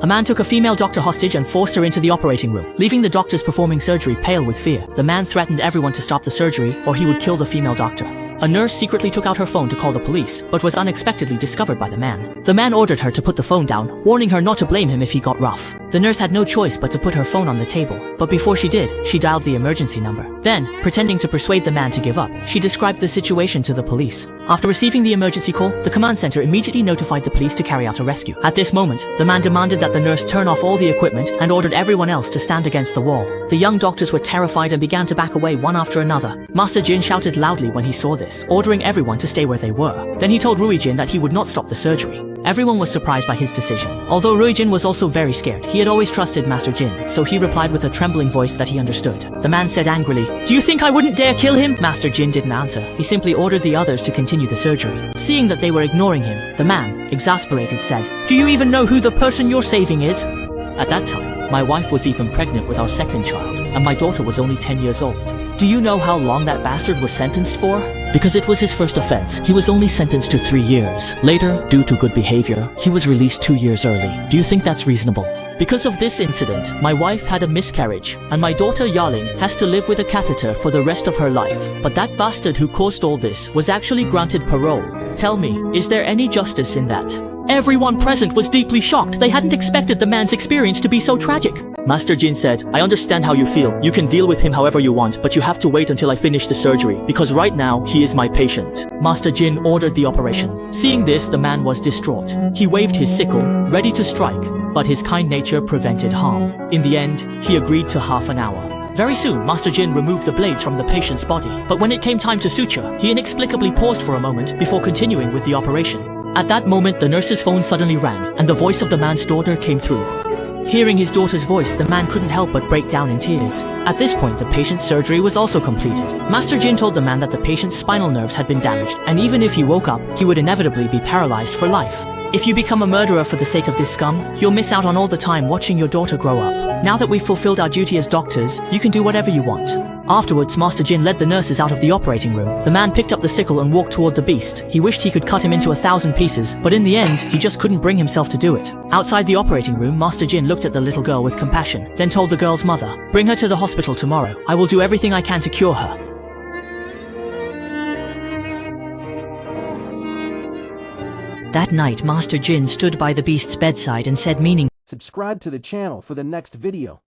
A man took a female doctor hostage and forced her into the operating room, leaving the doctors performing surgery pale with fear. The man threatened everyone to stop the surgery or he would kill the female doctor. A nurse secretly took out her phone to call the police, but was unexpectedly discovered by the man. The man ordered her to put the phone down, warning her not to blame him if he got rough. The nurse had no choice but to put her phone on the table, but before she did, she dialed the emergency number. Then, pretending to persuade the man to give up, she described the situation to the police. After receiving the emergency call, the command center immediately notified the police to carry out a rescue. At this moment, the man demanded that the nurse turn off all the equipment and ordered everyone else to stand against the wall. The young doctors were terrified and began to back away one after another. Master Jin shouted loudly when he saw this, ordering everyone to stay where they were. Then he told Ruijin that he would not stop the surgery. Everyone was surprised by his decision. Although Ruijin was also very scared, he had always trusted Master Jin, so he replied with a trembling voice that he understood. The man said angrily, "Do you think I wouldn't dare kill him?" Master Jin didn't answer. He simply ordered the others to continue the surgery. Seeing that they were ignoring him, the man, exasperated, said, "Do you even know who the person you're saving is?" At that time, my wife was even pregnant with our second child, and my daughter was only 10 years old. Do you know how long that bastard was sentenced for? Because it was his first offense, he was only sentenced to 3 years. Later, due to good behavior, he was released 2 years early. Do you think that's reasonable? Because of this incident, my wife had a miscarriage, and my daughter Yaling has to live with a catheter for the rest of her life. But that bastard who caused all this was actually granted parole. Tell me, is there any justice in that? Everyone present was deeply shocked. They hadn't expected the man's experience to be so tragic. Master Jin said, "I understand how you feel. You can deal with him however you want, but you have to wait until I finish the surgery, because right now, he is my patient." Master Jin ordered the operation. Seeing this, the man was distraught. He waved his sickle, ready to strike, but his kind nature prevented harm. In the end, he agreed to half an hour. Very soon, Master Jin removed the blades from the patient's body, but when it came time to suture, he inexplicably paused for a moment before continuing with the operation. At that moment, the nurse's phone suddenly rang, and the voice of the man's daughter came through. Hearing his daughter's voice, the man couldn't help but break down in tears. At this point, the patient's surgery was also completed. Master Jin told the man that the patient's spinal nerves had been damaged, and even if he woke up, he would inevitably be paralyzed for life. If you become a murderer for the sake of this scum, you'll miss out on all the time watching your daughter grow up. Now that we've fulfilled our duty as doctors, you can do whatever you want. Afterwards, Master Jin led the nurses out of the operating room. The man picked up the sickle and walked toward the beast. He wished he could cut him into 1,000 pieces, but in the end, he just couldn't bring himself to do it. Outside the operating room, Master Jin looked at the little girl with compassion, then told the girl's mother, "Bring her to the hospital tomorrow. I will do everything I can to cure her." That night, Master Jin stood by the beast's bedside and said meaningfully, Subscribe to the channel for the next video.